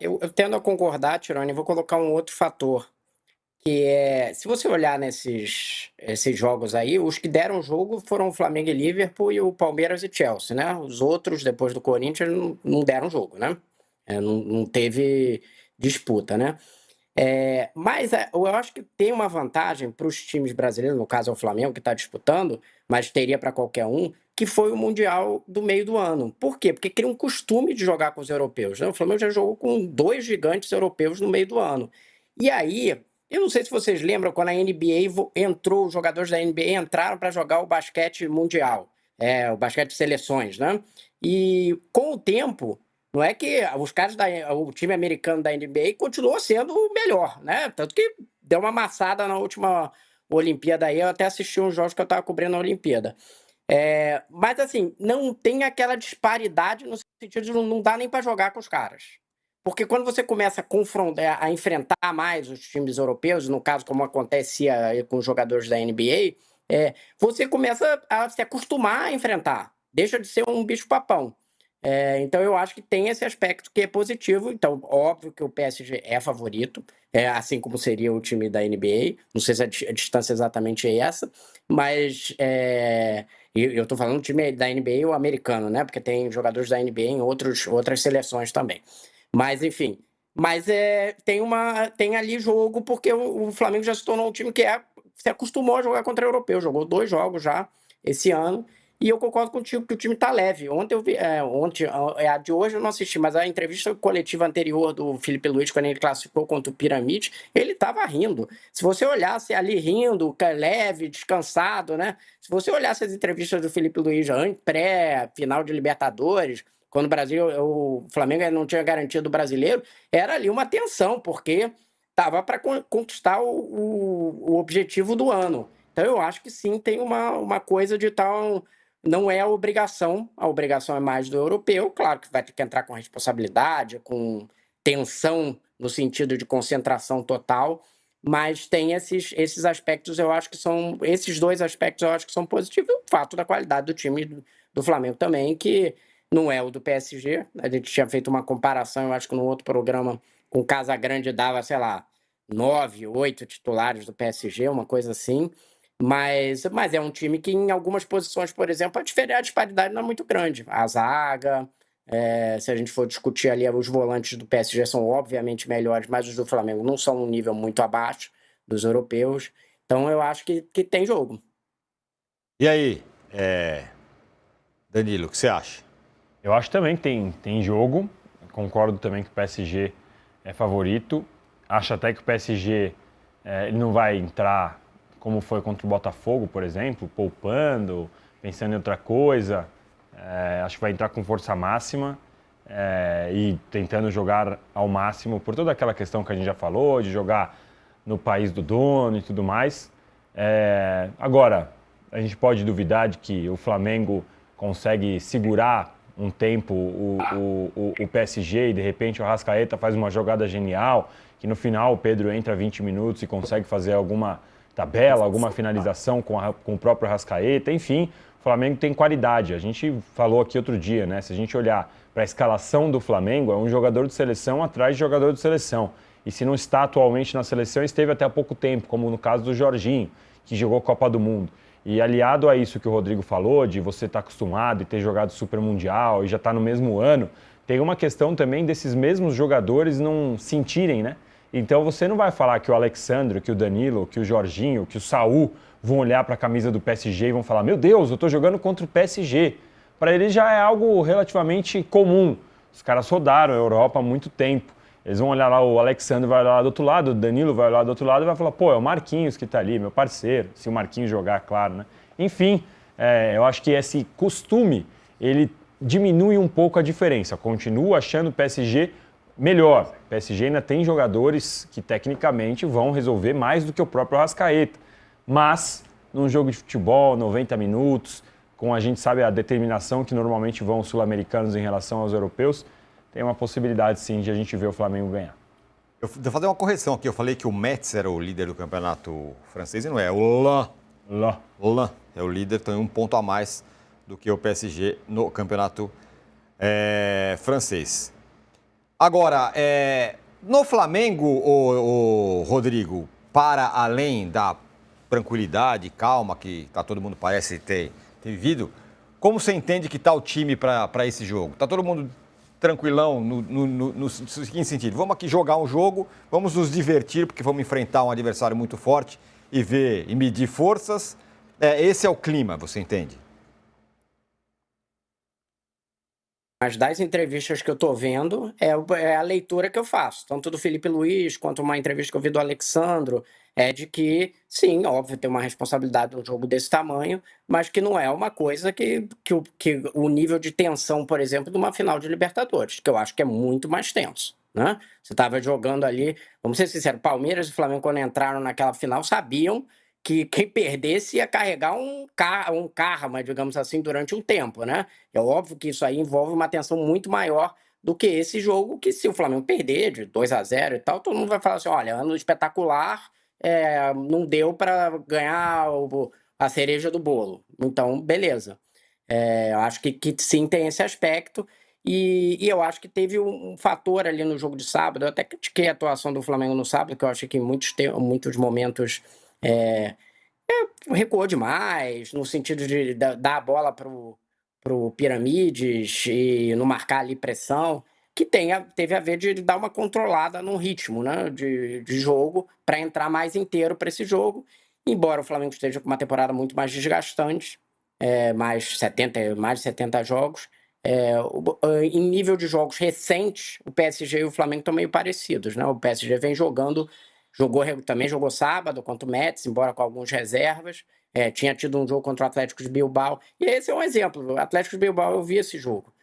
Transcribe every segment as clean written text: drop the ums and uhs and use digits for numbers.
Eu tendo a concordar, Tirone, vou colocar um outro fator, que é, se você olhar nesses esses jogos aí, os que deram jogo foram o Flamengo e Liverpool e o Palmeiras e Chelsea, né. Os outros, depois do Corinthians, não deram jogo, né. Não teve disputa, né. Mas eu acho que tem uma vantagem para os times brasileiros, no caso é o Flamengo que está disputando, mas teria para qualquer um, que foi o Mundial do meio do ano. Por quê? Porque cria um costume de jogar com os europeus, né? O Flamengo já jogou com 2 gigantes europeus no meio do ano. E aí, eu não sei se vocês lembram quando a NBA entrou, os jogadores da NBA entraram para jogar o basquete mundial, o basquete de seleções, né? E com o tempo, não é que os caras o time americano da NBA continuou sendo o melhor, né? Tanto que deu uma amassada na última Olimpíada aí, eu até assisti uns jogos que eu estava cobrindo a Olimpíada. Mas assim, não tem aquela disparidade no sentido de não dá nem para jogar com os caras. Porque quando você começa a confrontar, a enfrentar mais os times europeus, no caso como acontecia aí com os jogadores da NBA, você começa a se acostumar a enfrentar. Deixa de ser um bicho-papão. Então eu acho que tem esse aspecto que é positivo. Então, óbvio que o PSG é favorito, assim como seria o time da NBA. Não sei se a distância exatamente é essa, mas e eu tô falando do time da NBA ou americano, né? Porque tem jogadores da NBA em outras seleções também. Mas, enfim. Mas tem ali jogo, porque o Flamengo já se tornou um time que se acostumou a jogar contra europeu. Jogou 2 jogos já esse ano. E eu concordo contigo que o time tá leve. Ontem eu vi, a de hoje eu não assisti, mas a entrevista coletiva anterior do Felipe Luiz, quando ele classificou contra o Pirâmide, ele tava rindo. Se você olhasse ali rindo, leve, descansado, né? Se você olhasse as entrevistas do Felipe Luiz pré-final de Libertadores, quando o Flamengo ainda não tinha garantido o brasileiro, era ali uma tensão, porque tava para conquistar o objetivo do ano. Então eu acho que sim, tem uma coisa de tal. Não é a obrigação é mais do europeu, claro que vai ter que entrar com responsabilidade, com tensão no sentido de concentração total, mas tem esses aspectos, eu acho que são esses 2 aspectos eu acho que são positivos, e o fato da qualidade do time do Flamengo também, que não é o do PSG, a gente tinha feito uma comparação, eu acho que no outro programa, com o Casagrande dava, sei lá, 9, 8 titulares do PSG, uma coisa assim, mas é um time que em algumas posições, por exemplo, a disparidade não é muito grande. A zaga, se a gente for discutir ali, os volantes do PSG são obviamente melhores, mas os do Flamengo não são um nível muito abaixo dos europeus. Então eu acho que tem jogo. E aí, Danilo, o que você acha? Eu acho também que tem jogo. Concordo também que o PSG é favorito. Acho até que o PSG ele não vai entrar como foi contra o Botafogo, por exemplo, poupando, pensando em outra coisa. Acho que vai entrar com força máxima e tentando jogar ao máximo por toda aquela questão que a gente já falou, de jogar no país do dono e tudo mais. Agora, a gente pode duvidar de que o Flamengo consegue segurar um tempo o PSG e de repente o Arrascaeta faz uma jogada genial, que no final o Pedro entra 20 minutos e consegue fazer alguma tabela, alguma finalização com o próprio Arrascaeta, enfim, o Flamengo tem qualidade. A gente falou aqui outro dia, né? Se a gente olhar para a escalação do Flamengo, é um jogador de seleção atrás de jogador de seleção. E se não está atualmente na seleção, esteve até há pouco tempo, como no caso do Jorginho, que jogou Copa do Mundo. E aliado a isso que o Rodrigo falou, de você estar acostumado e ter jogado Super Mundial e já estar no mesmo ano, tem uma questão também desses mesmos jogadores não sentirem, né? Então você não vai falar que o Alexandre, que o Danilo, que o Jorginho, que o Saul vão olhar para a camisa do PSG e vão falar: meu Deus, eu estou jogando contra o PSG. Para eles já é algo relativamente comum. Os caras rodaram a Europa há muito tempo. Eles vão olhar lá, o Alexandre vai olhar lá do outro lado, o Danilo vai olhar lá do outro lado e vai falar: pô, é o Marquinhos que tá ali, meu parceiro. Se o Marquinhos jogar, claro, né? Enfim, eu acho que esse costume, ele diminui um pouco a diferença. Continuo achando o PSG melhor. O PSG ainda tem jogadores que tecnicamente vão resolver mais do que o próprio Arrascaeta. Mas, num jogo de futebol, 90 minutos, com a gente sabe a determinação que normalmente vão os sul-americanos em relação aos europeus, tem uma possibilidade sim de a gente ver o Flamengo ganhar. Eu vou fazer uma correção aqui. Eu falei que o Metz era o líder do campeonato francês e não é. O Lens é o líder, tem um ponto a mais do que o PSG no campeonato francês. Agora, no Flamengo, o Rodrigo, para além da tranquilidade, calma que todo mundo parece ter vivido, como você entende que está o time para esse jogo? Está todo mundo tranquilão no seguinte sentido: vamos aqui jogar um jogo, vamos nos divertir, porque vamos enfrentar um adversário muito forte e medir forças. Esse é o clima, você entende? Mas das entrevistas que eu estou vendo, é a leitura que eu faço, tanto do Felipe Luiz quanto uma entrevista que eu vi do Alexandro, de que, sim, óbvio, tem uma responsabilidade num jogo desse tamanho, mas que não é uma coisa que o nível de tensão, por exemplo, de uma final de Libertadores, que eu acho que é muito mais tenso, né? Você estava jogando ali, vamos ser sinceros, Palmeiras e Flamengo, quando entraram naquela final, sabiam que quem perdesse ia carregar um karma, digamos assim, durante um tempo, né? É óbvio que isso aí envolve uma tensão muito maior do que esse jogo, que se o Flamengo perder de 2-0 e tal, todo mundo vai falar assim, olha, ano espetacular, não deu para ganhar a cereja do bolo. Então, beleza. Eu acho que sim, tem esse aspecto. E eu acho que teve um fator ali no jogo de sábado. Eu até critiquei a atuação do Flamengo no sábado, que eu achei que em muitos momentos recuou demais, no sentido de dar a bola pro Piramides e não marcar ali pressão, que teve a ver de dar uma controlada no ritmo, né, de jogo, para entrar mais inteiro para esse jogo. Embora o Flamengo esteja com uma temporada muito mais desgastante, mais de 70 jogos, em nível de jogos recentes, o PSG e o Flamengo estão meio parecidos, né? O PSG vem também jogou sábado contra o Metz, embora com algumas reservas. Tinha tido um jogo contra o Atlético de Bilbao. E esse é um exemplo. O Atlético de Bilbao, eu vi esse jogo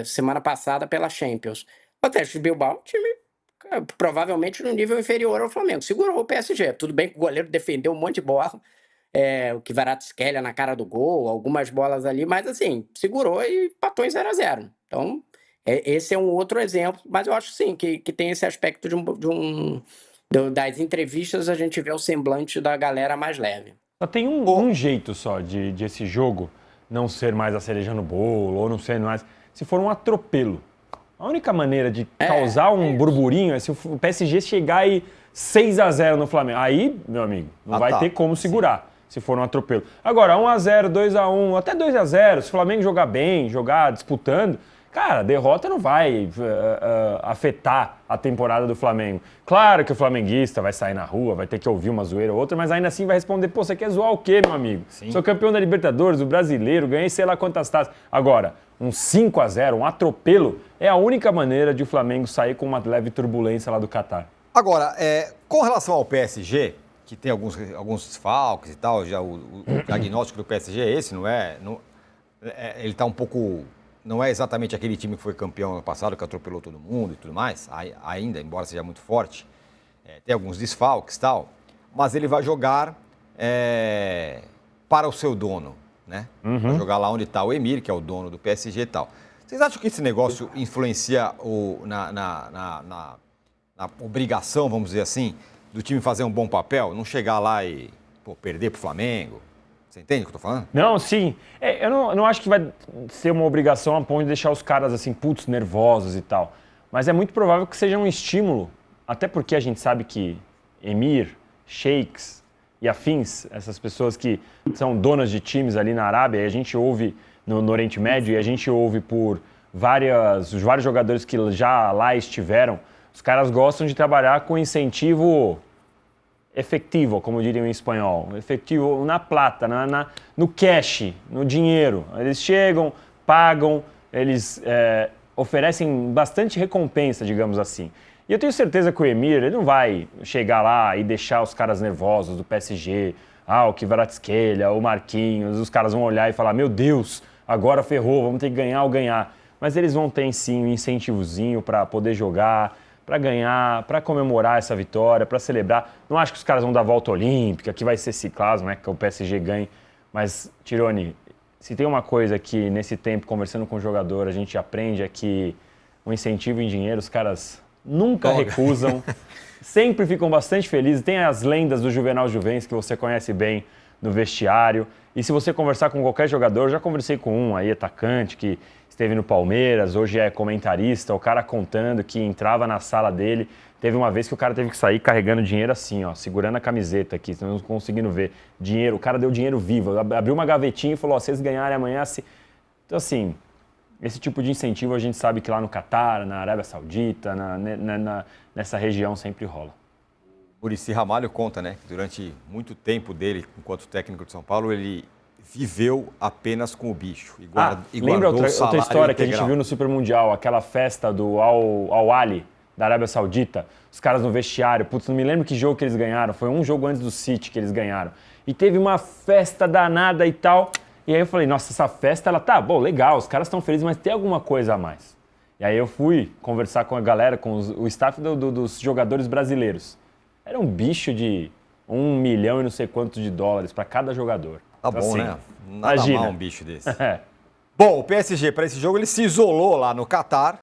semana passada pela Champions. O Atlético de Bilbao é um time provavelmente no nível inferior ao Flamengo. Segurou o PSG. Tudo bem que o goleiro defendeu um monte de bola. O Kvaratskhelia na cara do gol, algumas bolas ali, mas assim, segurou e empatou em 0-0. Então, esse é um outro exemplo, mas eu acho sim que tem esse aspecto das entrevistas, a gente vê o semblante da galera mais leve. Só tem um jeito só de esse jogo não ser mais a cereja no bolo, ou não ser mais... se for um atropelo. A única maneira de causar um burburinho é se o PSG chegar e 6-0 no Flamengo. Aí, meu amigo, não vai ter como segurar. Sim. Se for um atropelo. Agora, 1-0, 2-1, até 2-0, se o Flamengo jogar bem, jogar disputando, cara, a derrota não vai afetar a temporada do Flamengo. Claro que o flamenguista vai sair na rua, vai ter que ouvir uma zoeira ou outra, mas ainda assim vai responder, pô, você quer zoar o quê, meu amigo? Sim. Sou campeão da Libertadores, do Brasileiro, ganhei sei lá quantas taças. Agora, um 5-0, um atropelo, é a única maneira de o Flamengo sair com uma leve turbulência lá do Catar. Agora, com relação ao PSG, que tem alguns desfalques e tal, já o diagnóstico do PSG é esse, não é? Ele está um pouco... Não é exatamente aquele time que foi campeão ano passado, que atropelou todo mundo e tudo mais, ainda, embora seja muito forte. Tem alguns desfalques e tal, mas ele vai jogar para o seu dono, né? Vai jogar lá onde está o Emir, que é o dono do PSG e tal. Vocês acham que esse negócio influencia na obrigação, vamos dizer assim, do time fazer um bom papel? Não chegar lá e perder para o Flamengo? Você entende o que eu tô falando? Não, sim. Eu não acho que vai ser uma obrigação a ponto de deixar os caras assim, nervosos e tal. Mas é muito provável que seja um estímulo, até porque a gente sabe que Emir, sheiks e afins, essas pessoas que são donas de times ali na Arábia, e a gente ouve no Oriente Médio, e a gente ouve por vários jogadores que já lá estiveram, os caras gostam de trabalhar com incentivo efetivo, como diriam em espanhol, efetivo na plata, no cash, no dinheiro. Eles chegam, pagam, eles oferecem bastante recompensa, digamos assim. E eu tenho certeza que o Emir, ele não vai chegar lá e deixar os caras nervosos do PSG, o Kvaratskhelia, o Marquinhos, os caras vão olhar e falar, meu Deus, agora ferrou, vamos ter que ganhar ou ganhar. Mas eles vão ter sim um incentivozinho para poder jogar, para ganhar, para comemorar essa vitória, para celebrar. Não acho que os caras vão dar volta olímpica, que vai ser ciclismo, né, que o PSG ganhe. Mas, Tironi, se tem uma coisa que nesse tempo, conversando com o jogador, a gente aprende é que o incentivo em dinheiro, os caras nunca recusam, sempre ficam bastante felizes. Tem as lendas do Juvenal Juvens, que você conhece bem no vestiário. E se você conversar com qualquer jogador, já conversei com um aí, atacante, que esteve no Palmeiras, hoje é comentarista, o cara contando que entrava na sala dele. Teve uma vez que o cara teve que sair carregando dinheiro assim, ó, segurando a camiseta aqui, não conseguindo ver. Dinheiro, o cara deu dinheiro vivo, abriu uma gavetinha e falou, ó, vocês ganharem amanhã... Então, assim, esse tipo de incentivo a gente sabe que lá no Catar, na Arábia Saudita, nessa região sempre rola. Muricy Ramalho conta, né, que durante muito tempo dele, enquanto técnico de São Paulo, ele viveu apenas com o bicho e lembra guardou o salário outra história que a gente integral. viu no Super Mundial, aquela festa do Al-Ahly, da Arábia Saudita, os caras no vestiário, putz, não me lembro que jogo que eles ganharam, foi um jogo antes do City que eles ganharam. E teve uma festa danada e tal, e aí eu falei, nossa, essa festa, ela tá, bom, legal, os caras estão felizes, mas tem alguma coisa a mais. E aí eu fui conversar com a galera, com o staff dos jogadores brasileiros. Era um bicho de 1 milhão e não sei quantos de dólares para cada jogador. Tá Então, bom, assim, né? Nada imagina. mal um bicho desse. Bom, o PSG, para esse jogo, ele se isolou lá no Catar